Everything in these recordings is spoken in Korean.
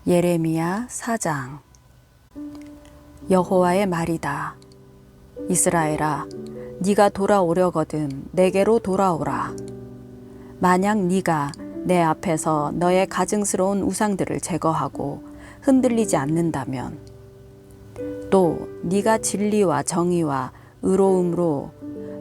예레미야 4장. 여호와의 말이다. 이스라엘아, 네가 돌아오려거든 내게로 돌아오라. 만약 네가 내 앞에서 너의 가증스러운 우상들을 제거하고 흔들리지 않는다면, 또 네가 진리와 정의와 의로움으로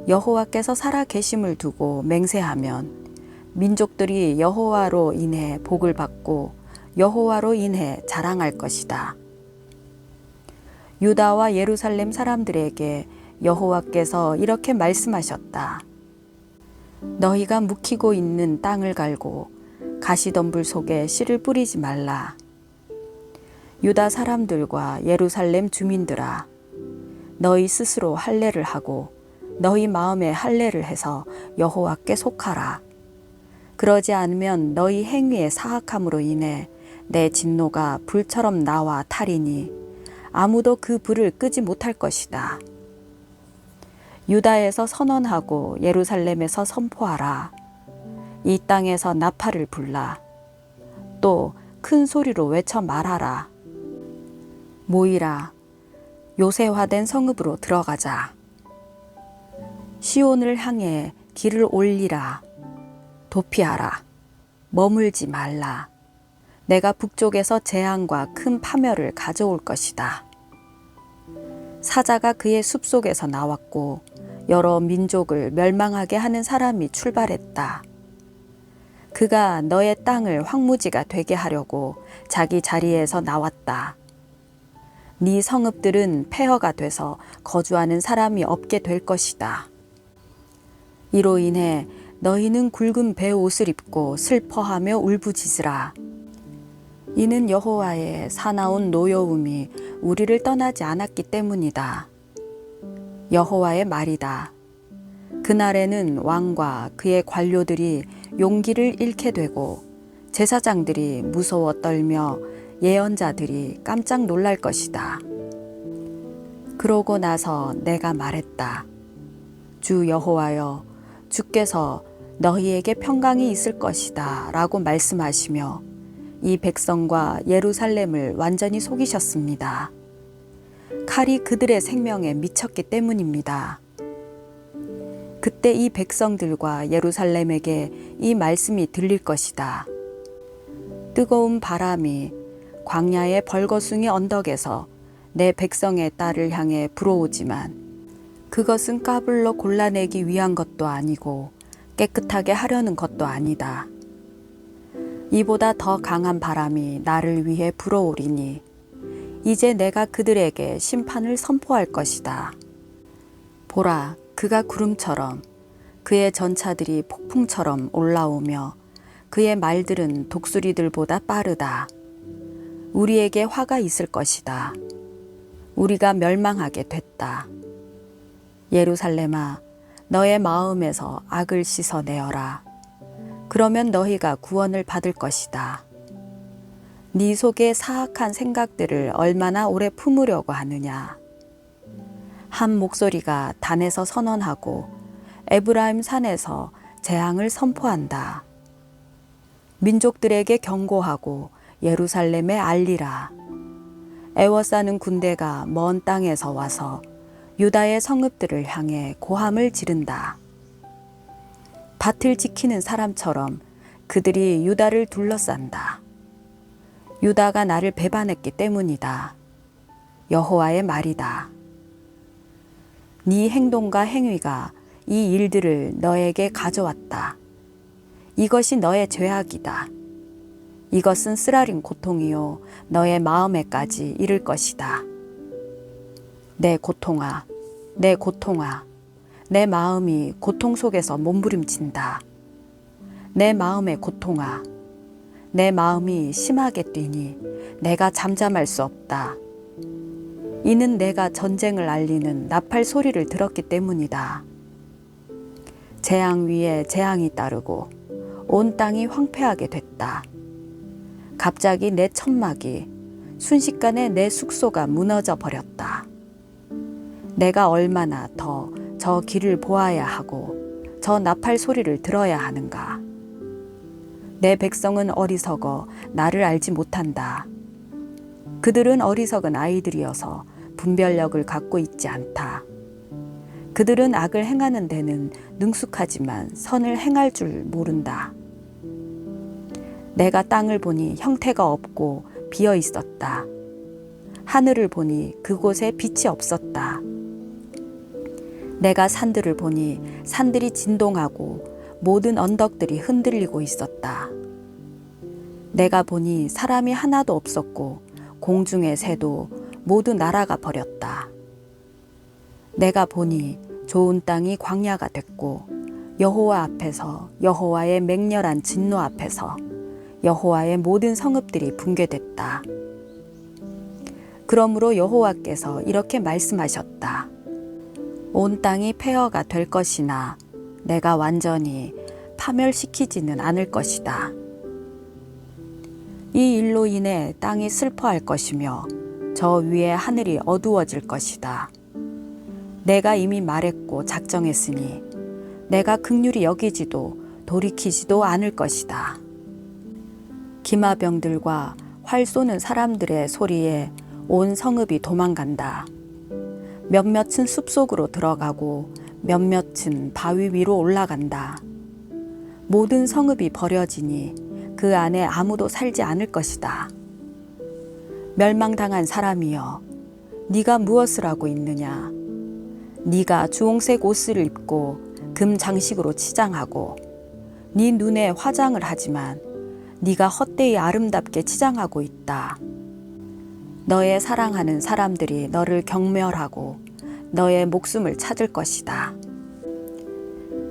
여호와께서 살아 계심을 두고 맹세하면 민족들이 여호와로 인해 복을 받고 여호와로 인해 자랑할 것이다. 유다와 예루살렘 사람들에게 여호와께서 이렇게 말씀하셨다. 너희가 묵히고 있는 땅을 갈고 가시덤불 속에 씨를 뿌리지 말라. 유다 사람들과 예루살렘 주민들아, 너희 스스로 할례를 하고 너희 마음에 할례를 해서 여호와께 속하라. 그러지 않으면 너희 행위의 사악함으로 인해 내 진노가 불처럼 나와 타리니 아무도 그 불을 끄지 못할 것이다. 유다에서 선언하고 예루살렘에서 선포하라. 이 땅에서 나팔을 불라. 또 큰 소리로 외쳐 말하라. 모이라. 요새화된 성읍으로 들어가자. 시온을 향해 길을 올리라. 도피하라. 머물지 말라. 내가 북쪽에서 재앙과 큰 파멸을 가져올 것이다. 사자가 그의 숲속에서 나왔고 여러 민족을 멸망하게 하는 사람이 출발했다. 그가 너의 땅을 황무지가 되게 하려고 자기 자리에서 나왔다. 네 성읍들은 폐허가 돼서 거주하는 사람이 없게 될 것이다. 이로 인해 너희는 굵은 베옷을 입고 슬퍼하며 울부짖으라. 이는 여호와의 사나운 노여움이 우리를 떠나지 않았기 때문이다. 여호와의 말이다. 그날에는 왕과 그의 관료들이 용기를 잃게 되고 제사장들이 무서워 떨며 예언자들이 깜짝 놀랄 것이다. 그러고 나서 내가 말했다. 주 여호와여, 주께서 너희에게 평강이 있을 것이다 라고 말씀하시며 이 백성과 예루살렘을 완전히 속이셨습니다. 칼이 그들의 생명에 미쳤기 때문입니다. 그때 이 백성들과 예루살렘에게 이 말씀이 들릴 것이다. 뜨거운 바람이 광야의 벌거숭이 언덕에서 내 백성의 딸을 향해 불어오지만 그것은 까불러 골라내기 위한 것도 아니고 깨끗하게 하려는 것도 아니다. 이보다 더 강한 바람이 나를 위해 불어오리니 이제 내가 그들에게 심판을 선포할 것이다. 보라, 그가 구름처럼 그의 전차들이 폭풍처럼 올라오며 그의 말들은 독수리들보다 빠르다. 우리에게 화가 있을 것이다. 우리가 멸망하게 됐다. 예루살렘아, 너의 마음에서 악을 씻어내어라. 그러면 너희가 구원을 받을 것이다. 네 속에 사악한 생각들을 얼마나 오래 품으려고 하느냐. 한 목소리가 단에서 선언하고 에브라임 산에서 재앙을 선포한다. 민족들에게 경고하고 예루살렘에 알리라. 애워싸는 군대가 먼 땅에서 와서 유다의 성읍들을 향해 고함을 지른다. 밭을 지키는 사람처럼 그들이 유다를 둘러싼다. 유다가 나를 배반했기 때문이다. 여호와의 말이다. 네 행동과 행위가 이 일들을 너에게 가져왔다. 이것이 너의 죄악이다. 이것은 쓰라린 고통이요 너의 마음에까지 이를 것이다. 내 고통아, 내 고통아, 내 마음이 고통 속에서 몸부림친다. 내 마음의 고통아, 내 마음이 심하게 뛰니 내가 잠잠할 수 없다. 이는 내가 전쟁을 알리는 나팔 소리를 들었기 때문이다. 재앙 위에 재앙이 따르고 온 땅이 황폐하게 됐다. 갑자기 내 천막이 순식간에 내 숙소가 무너져 버렸다. 내가 얼마나 더 저 길을 보아야 하고 저 나팔 소리를 들어야 하는가. 내 백성은 어리석어 나를 알지 못한다. 그들은 어리석은 아이들이어서 분별력을 갖고 있지 않다. 그들은 악을 행하는 데는 능숙하지만 선을 행할 줄 모른다. 내가 땅을 보니 형태가 없고 비어 있었다. 하늘을 보니 그곳에 빛이 없었다. 내가 산들을 보니 산들이 진동하고 모든 언덕들이 흔들리고 있었다. 내가 보니 사람이 하나도 없었고 공중의 새도 모두 날아가 버렸다. 내가 보니 좋은 땅이 광야가 됐고 여호와 앞에서 여호와의 맹렬한 진노 앞에서 여호와의 모든 성읍들이 붕괴됐다. 그러므로 여호와께서 이렇게 말씀하셨다. 온 땅이 폐허가 될 것이나 내가 완전히 파멸시키지는 않을 것이다. 이 일로 인해 땅이 슬퍼할 것이며 저 위에 하늘이 어두워질 것이다. 내가 이미 말했고 작정했으니 내가 긍휼히 여기지도 돌이키지도 않을 것이다. 기마병들과 활 쏘는 사람들의 소리에 온 성읍이 도망간다. 몇몇은 숲속으로 들어가고 몇몇은 바위 위로 올라간다. 모든 성읍이 버려지니 그 안에 아무도 살지 않을 것이다. 멸망당한 사람이여, 네가 무엇을 하고 있느냐? 네가 주홍색 옷을 입고 금 장식으로 치장하고 네 눈에 화장을 하지만 네가 헛되이 아름답게 치장하고 있다. 너의 사랑하는 사람들이 너를 경멸하고 너의 목숨을 찾을 것이다.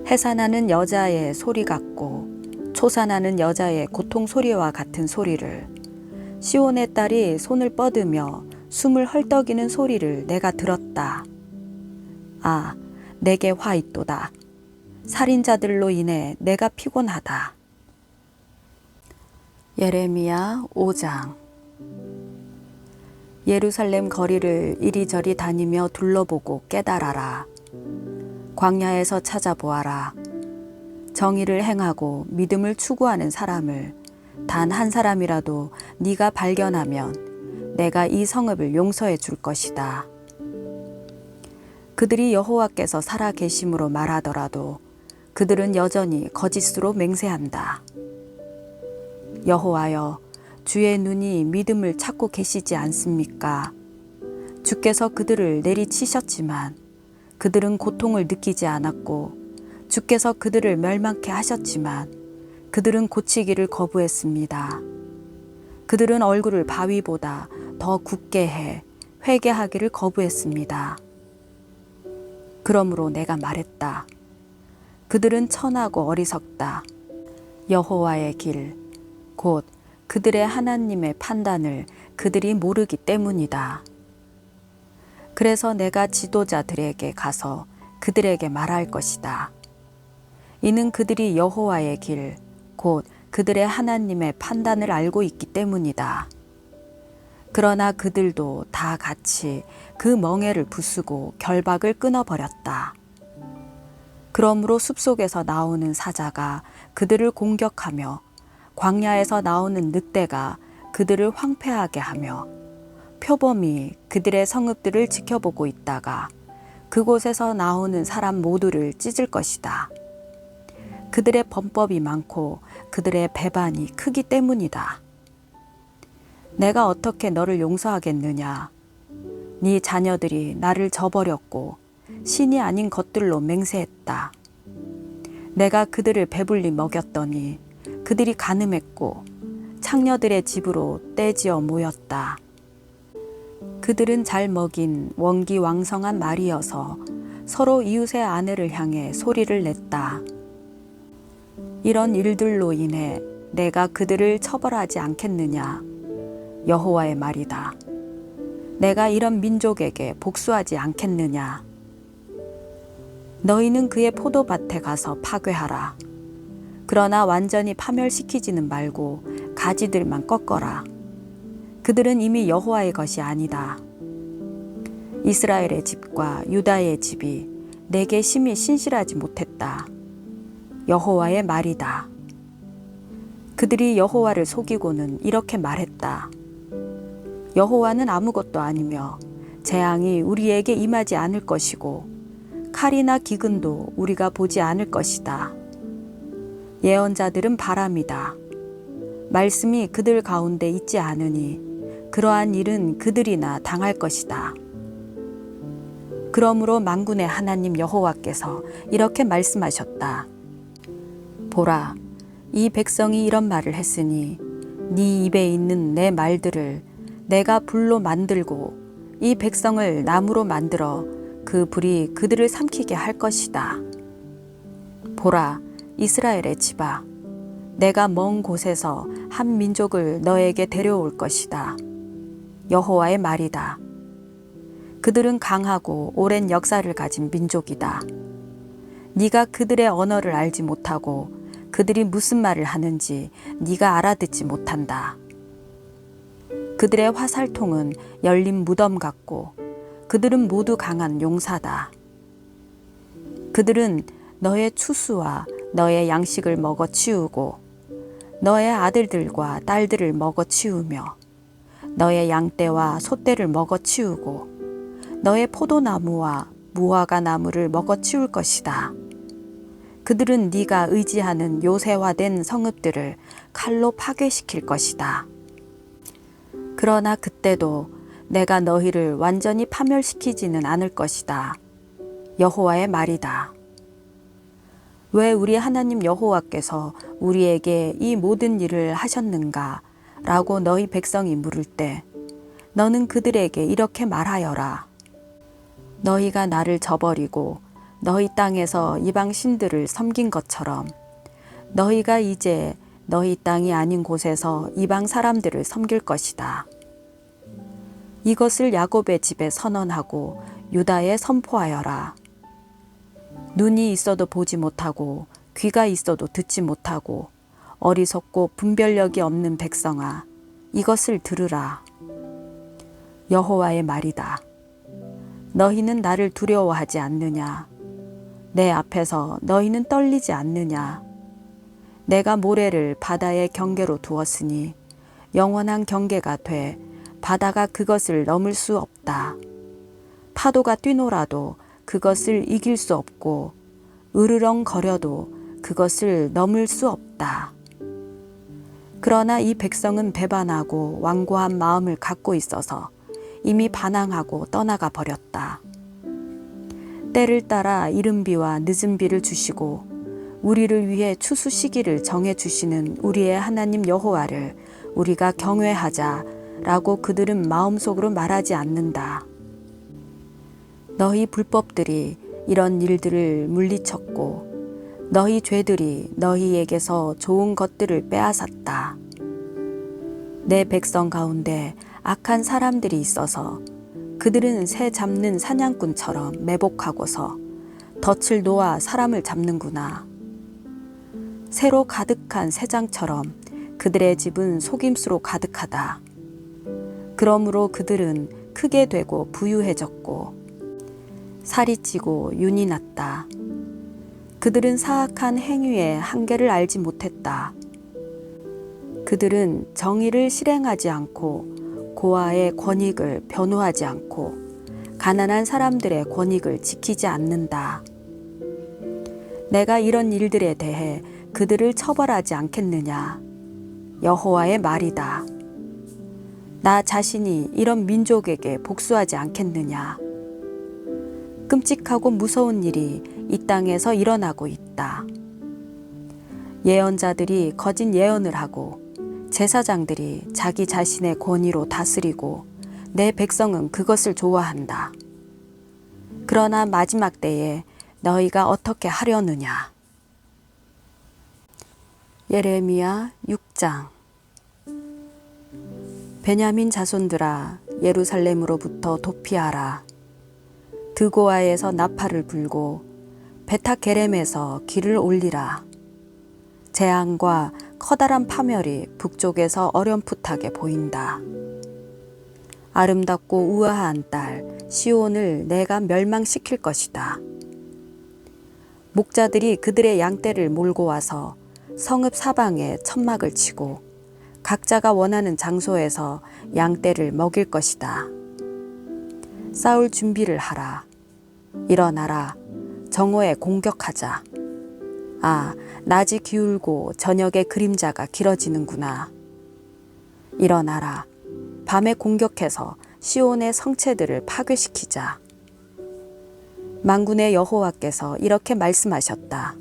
해산하는 여자의 소리 같고 초산하는 여자의 고통 소리와 같은 소리를, 시온의 딸이 손을 뻗으며 숨을 헐떡이는 소리를 내가 들었다. 아, 내게 화 있도다. 살인자들로 인해 내가 피곤하다. 예레미야 5장. 예루살렘 거리를 이리저리 다니며 둘러보고 깨달아라. 광야에서 찾아보아라. 정의를 행하고 믿음을 추구하는 사람을 단 한 사람이라도 네가 발견하면 내가 이 성읍을 용서해 줄 것이다. 그들이 여호와께서 살아 계심으로 말하더라도 그들은 여전히 거짓으로 맹세한다. 여호와여, 주의 눈이 믿음을 찾고 계시지 않습니까? 주께서 그들을 내리치셨지만 그들은 고통을 느끼지 않았고 주께서 그들을 멸망케 하셨지만 그들은 고치기를 거부했습니다. 그들은 얼굴을 바위보다 더 굳게 해 회개하기를 거부했습니다. 그러므로 내가 말했다. 그들은 천하고 어리석다. 여호와의 길, 곧 그들의 하나님의 판단을 그들이 모르기 때문이다. 그래서 내가 지도자들에게 가서 그들에게 말할 것이다. 이는 그들이 여호와의 길, 곧 그들의 하나님의 판단을 알고 있기 때문이다. 그러나 그들도 다 같이 그 멍에를 부수고 결박을 끊어버렸다. 그러므로 숲속에서 나오는 사자가 그들을 공격하며 광야에서 나오는 늑대가 그들을 황폐하게 하며 표범이 그들의 성읍들을 지켜보고 있다가 그곳에서 나오는 사람 모두를 찢을 것이다. 그들의 범법이 많고 그들의 배반이 크기 때문이다. 내가 어떻게 너를 용서하겠느냐? 네 자녀들이 나를 저버렸고 신이 아닌 것들로 맹세했다. 내가 그들을 배불리 먹였더니 그들이 가늠했고 창녀들의 집으로 떼지어 모였다. 그들은 잘 먹인 원기왕성한 말이어서 서로 이웃의 아내를 향해 소리를 냈다. 이런 일들로 인해 내가 그들을 처벌하지 않겠느냐? 여호와의 말이다. 내가 이런 민족에게 복수하지 않겠느냐? 너희는 그의 포도밭에 가서 파괴하라. 그러나 완전히 파멸시키지는 말고 가지들만 꺾어라. 그들은 이미 여호와의 것이 아니다. 이스라엘의 집과 유다의 집이 내게 심히 신실하지 못했다. 여호와의 말이다. 그들이 여호와를 속이고는 이렇게 말했다. 여호와는 아무것도 아니며 재앙이 우리에게 임하지 않을 것이고 칼이나 기근도 우리가 보지 않을 것이다. 예언자들은 바람이다. 말씀이 그들 가운데 있지 않으니 그러한 일은 그들이나 당할 것이다. 그러므로 만군의 하나님 여호와께서 이렇게 말씀하셨다. 보라, 이 백성이 이런 말을 했으니 네 입에 있는 내 말들을 내가 불로 만들고 이 백성을 나무로 만들어 그 불이 그들을 삼키게 할 것이다. 보라, 이스라엘의 집아, 내가 먼 곳에서 한 민족을 너에게 데려올 것이다. 여호와의 말이다. 그들은 강하고 오랜 역사를 가진 민족이다. 네가 그들의 언어를 알지 못하고 그들이 무슨 말을 하는지 네가 알아듣지 못한다. 그들의 화살통은 열린 무덤 같고 그들은 모두 강한 용사다. 그들은 너의 추수와 너의 양식을 먹어 치우고 너의 아들들과 딸들을 먹어 치우며 너의 양떼와 소떼를 먹어 치우고 너의 포도나무와 무화과 나무를 먹어 치울 것이다. 그들은 네가 의지하는 요새화된 성읍들을 칼로 파괴시킬 것이다. 그러나 그때도 내가 너희를 완전히 파멸시키지는 않을 것이다. 여호와의 말이다. 왜 우리 하나님 여호와께서 우리에게 이 모든 일을 하셨는가? 라고 너희 백성이 물을 때 너는 그들에게 이렇게 말하여라. 너희가 나를 저버리고 너희 땅에서 이방 신들을 섬긴 것처럼 너희가 이제 너희 땅이 아닌 곳에서 이방 사람들을 섬길 것이다. 이것을 야곱의 집에 선언하고 유다에 선포하여라. 눈이 있어도 보지 못하고 귀가 있어도 듣지 못하고 어리석고 분별력이 없는 백성아, 이것을 들으라. 여호와의 말이다. 너희는 나를 두려워하지 않느냐? 내 앞에서 너희는 떨리지 않느냐? 내가 모래를 바다의 경계로 두었으니 영원한 경계가 돼 바다가 그것을 넘을 수 없다. 파도가 뛰놀아도 그것을 이길 수 없고 으르렁거려도 그것을 넘을 수 없다. 그러나 이 백성은 배반하고 완고한 마음을 갖고 있어서 이미 반항하고 떠나가 버렸다. 때를 따라 이른 비와 늦은 비를 주시고 우리를 위해 추수 시기를 정해 주시는 우리의 하나님 여호와를 우리가 경외하자라고 그들은 마음속으로 말하지 않는다. 너희 불법들이 이런 일들을 물리쳤고 너희 죄들이 너희에게서 좋은 것들을 빼앗았다. 내 백성 가운데 악한 사람들이 있어서 그들은 새 잡는 사냥꾼처럼 매복하고서 덫을 놓아 사람을 잡는구나. 새로 가득한 새장처럼 그들의 집은 속임수로 가득하다. 그러므로 그들은 크게 되고 부유해졌고 살이 찌고 윤이 났다. 그들은 사악한 행위의 한계를 알지 못했다. 그들은 정의를 실행하지 않고 고아의 권익을 변호하지 않고 가난한 사람들의 권익을 지키지 않는다. 내가 이런 일들에 대해 그들을 처벌하지 않겠느냐? 여호와의 말이다. 나 자신이 이런 민족에게 복수하지 않겠느냐? 끔찍하고 무서운 일이 이 땅에서 일어나고 있다. 예언자들이 거짓 예언을 하고 제사장들이 자기 자신의 권위로 다스리고 내 백성은 그것을 좋아한다. 그러나 마지막 때에 너희가 어떻게 하려느냐? 예레미야 6장. 베냐민 자손들아, 예루살렘으로부터 도피하라. 드고아에서 나팔을 불고 베타게렘에서 길을 올리라. 재앙과 커다란 파멸이 북쪽에서 어렴풋하게 보인다. 아름답고 우아한 딸 시온을 내가 멸망시킬 것이다. 목자들이 그들의 양떼를 몰고 와서 성읍 사방에 천막을 치고 각자가 원하는 장소에서 양떼를 먹일 것이다. 싸울 준비를 하라. 일어나라. 정오에 공격하자. 아, 낮이 기울고 저녁의 그림자가 길어지는구나. 일어나라. 밤에 공격해서 시온의 성체들을 파괴시키자. 만군의 여호와께서 이렇게 말씀하셨다.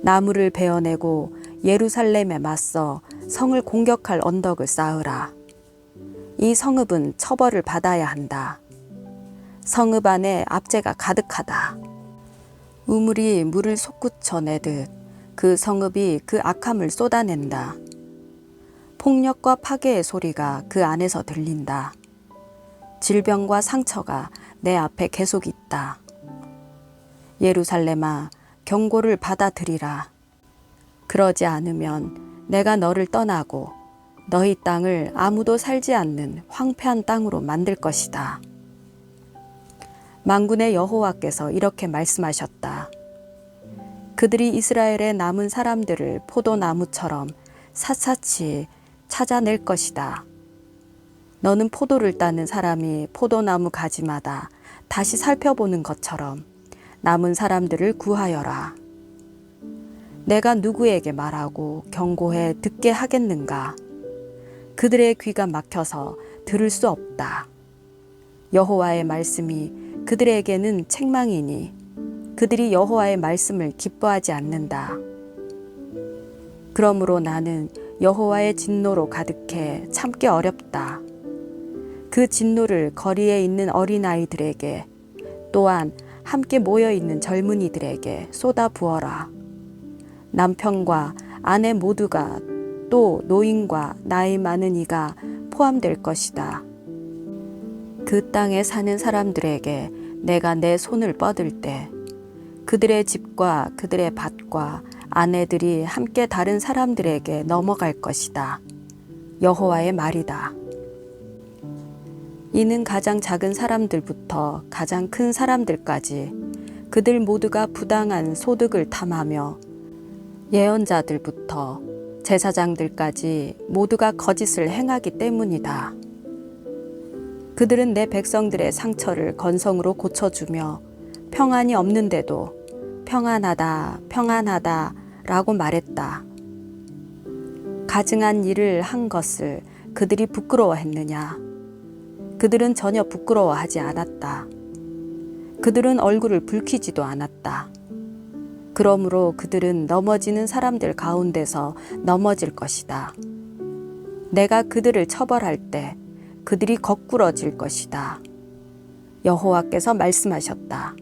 나무를 베어내고 예루살렘에 맞서 성을 공격할 언덕을 쌓으라. 이 성읍은 처벌을 받아야 한다. 성읍 안에 압제가 가득하다. 우물이 물을 솟구쳐 내듯 그 성읍이 그 악함을 쏟아낸다. 폭력과 파괴의 소리가 그 안에서 들린다. 질병과 상처가 내 앞에 계속 있다. 예루살렘아, 경고를 받아들이라. 그러지 않으면 내가 너를 떠나고 너희 땅을 아무도 살지 않는 황폐한 땅으로 만들 것이다. 만군의 여호와께서 이렇게 말씀하셨다. 그들이 이스라엘의 남은 사람들을 포도나무처럼 샅샅이 찾아낼 것이다. 너는 포도를 따는 사람이 포도나무 가지마다 다시 살펴보는 것처럼 남은 사람들을 구하여라. 내가 누구에게 말하고 경고해 듣게 하겠는가? 그들의 귀가 막혀서 들을 수 없다. 여호와의 말씀이 그들에게는 책망이니 그들이 여호와의 말씀을 기뻐하지 않는다. 그러므로 나는 여호와의 진노로 가득해 참기 어렵다. 그 진노를 거리에 있는 어린아이들에게 또한 함께 모여있는 젊은이들에게 쏟아 부어라. 남편과 아내 모두가 또 노인과 나이 많은 이가 포함될 것이다. 그 땅에 사는 사람들에게 내가 내 손을 뻗을 때 그들의 집과 그들의 밭과 아내들이 함께 다른 사람들에게 넘어갈 것이다. 여호와의 말이다. 이는 가장 작은 사람들부터 가장 큰 사람들까지 그들 모두가 부당한 소득을 탐하며 예언자들부터 제사장들까지 모두가 거짓을 행하기 때문이다. 그들은 내 백성들의 상처를 건성으로 고쳐주며 평안이 없는데도 평안하다, 평안하다 라고 말했다. 가증한 일을 한 것을 그들이 부끄러워했느냐? 그들은 전혀 부끄러워하지 않았다. 그들은 얼굴을 붉히지도 않았다. 그러므로 그들은 넘어지는 사람들 가운데서 넘어질 것이다. 내가 그들을 처벌할 때 그들이 거꾸러질 것이다. 여호와께서 말씀하셨다.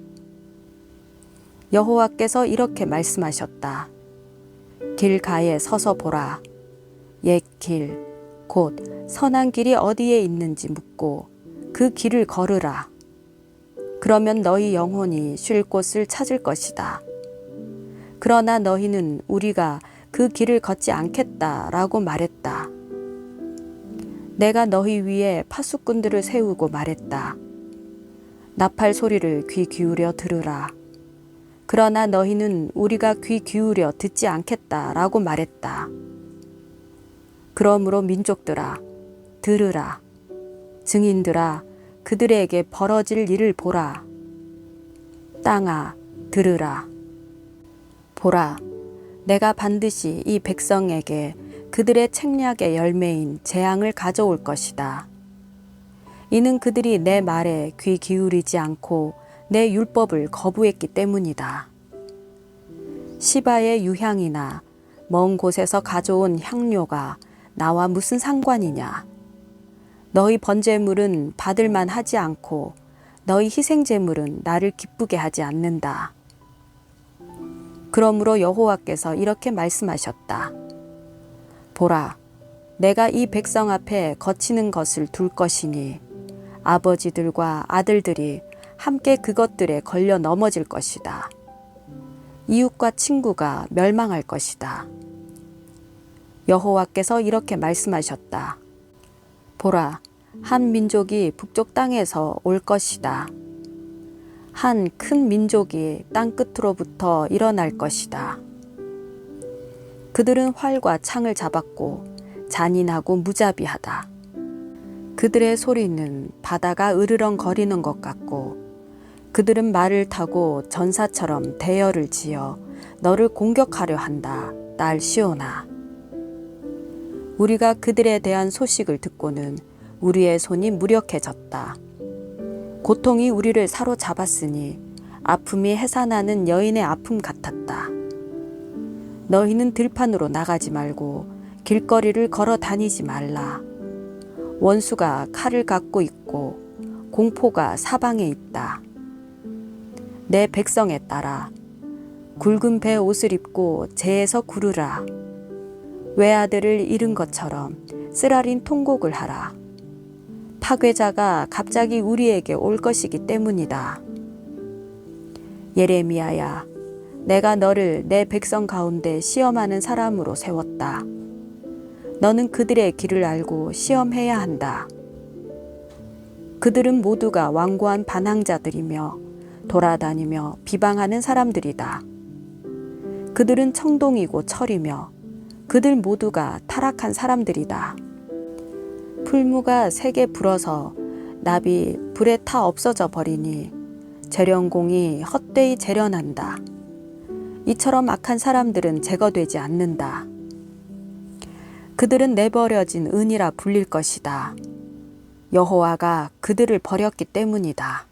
여호와께서 이렇게 말씀하셨다. 길가에 서서 보라. 옛 길, 곧 선한 길이 어디에 있는지 묻고 그 길을 걸으라. 그러면 너희 영혼이 쉴 곳을 찾을 것이다. 그러나 너희는 우리가 그 길을 걷지 않겠다라고 말했다. 내가 너희 위에 파수꾼들을 세우고 말했다. 나팔 소리를 귀 기울여 들으라. 그러나 너희는 우리가 귀 기울여 듣지 않겠다라고 말했다. 그러므로 민족들아, 들으라. 증인들아, 그들에게 벌어질 일을 보라. 땅아, 들으라. 보라, 내가 반드시 이 백성에게 그들의 책략의 열매인 재앙을 가져올 것이다. 이는 그들이 내 말에 귀 기울이지 않고 내 율법을 거부했기 때문이다. 시바의 유향이나 먼 곳에서 가져온 향료가 나와 무슨 상관이냐? 너희 번제물은 받을만 하지 않고 너희 희생제물은 나를 기쁘게 하지 않는다. 그러므로 여호와께서 이렇게 말씀하셨다. 보라, 내가 이 백성 앞에 거치는 것을 둘 것이니 아버지들과 아들들이 함께 그것들에 걸려 넘어질 것이다. 이웃과 친구가 멸망할 것이다. 여호와께서 이렇게 말씀하셨다. 보라, 한 민족이 북쪽 땅에서 올 것이다. 한 큰 민족이 땅 끝으로부터 일어날 것이다. 그들은 활과 창을 잡았고 잔인하고 무자비하다. 그들의 소리는 바다가 으르렁거리는 것 같고 그들은 말을 타고 전사처럼 대열을 지어 너를 공격하려 한다. 딸 시온아. 우리가 그들에 대한 소식을 듣고는 우리의 손이 무력해졌다. 고통이 우리를 사로잡았으니 아픔이 해산하는 여인의 아픔 같았다. 너희는 들판으로 나가지 말고 길거리를 걸어 다니지 말라. 원수가 칼을 갖고 있고 공포가 사방에 있다. 내 백성에 따라 굵은 배 옷을 입고 재에서 구르라. 외아들을 잃은 것처럼 쓰라린 통곡을 하라. 파괴자가 갑자기 우리에게 올 것이기 때문이다. 예레미야야, 내가 너를 내 백성 가운데 시험하는 사람으로 세웠다. 너는 그들의 길을 알고 시험해야 한다. 그들은 모두가 완고한 반항자들이며 돌아다니며 비방하는 사람들이다. 그들은 청동이고 철이며 그들 모두가 타락한 사람들이다. 풀무가 세게 불어서 납이 불에 타 없어져 버리니 재련공이 헛되이 재련한다. 이처럼 악한 사람들은 제거되지 않는다. 그들은 내버려진 은이라 불릴 것이다. 여호와가 그들을 버렸기 때문이다.